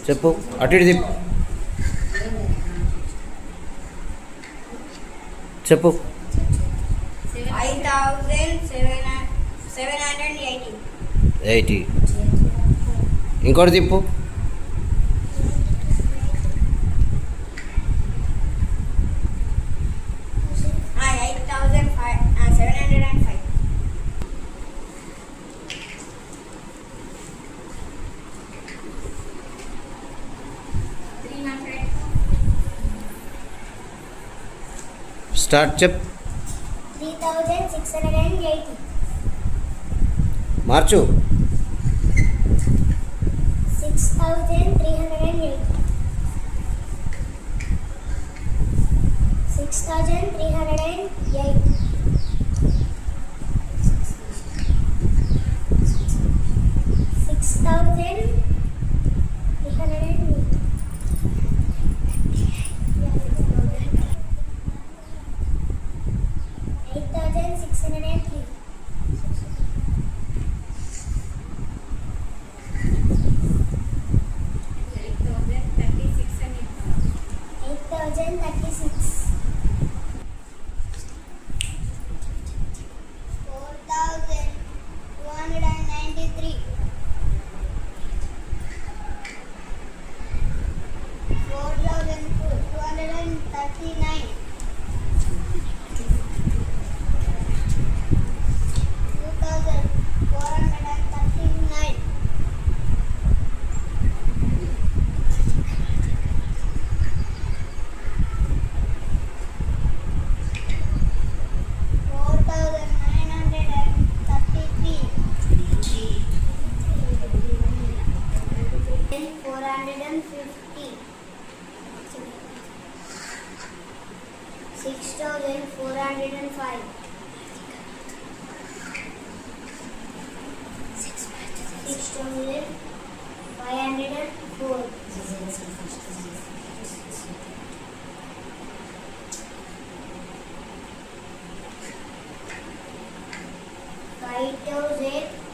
చెప్పు. అటు ఇటు తిప్పు. చెప్పు. 5780. ఇంకోటి తిప్పు. 8705. స్టార్ట్. చెప్పు. 3680. మార్చు. 6308. 6308. 6308. 8603. 8036. 4293. 4239. 2439. 4933. 450. 6405. 6504.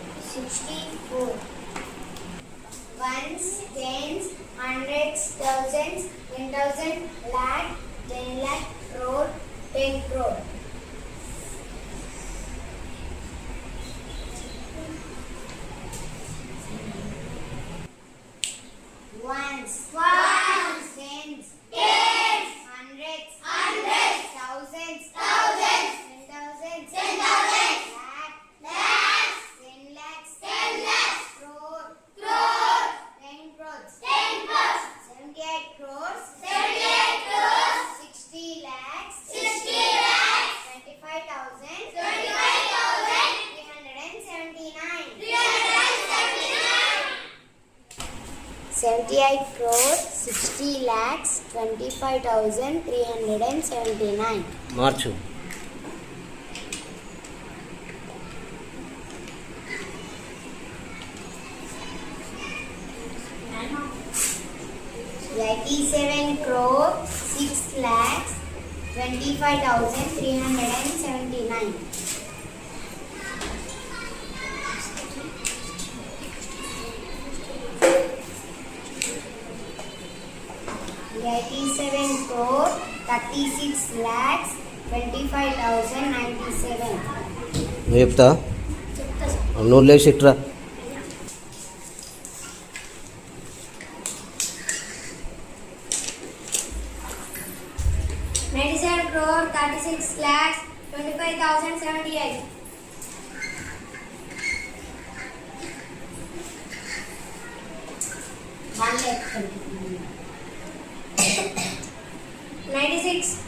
5064. Ones, tens, hundreds, thousands, 10,000, lakh, 10 lakh, crore, 10 crore. Ones, tens, hundreds, thousands, 10,000, lakh, 10 lakhs, crore, 10 crores, 78 crores, 60 lakhs, 25,000, 379. 78 crores, 60 lakhs, 25,379. మార్చు. 87 crore, 6 lakhs, 25,379. 87 crore, 36 lakhs, 25,097. నువ్వు చెప్తా. నువ్వు లేచి ఇట్రా. 97 crore, 36 lakhs, 25,078. 96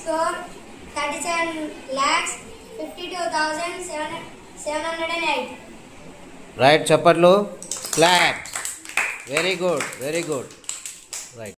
crore, 37 lakhs, 52,708. Right. చప్పట్లు. క్లాప్. Very good. రైట్.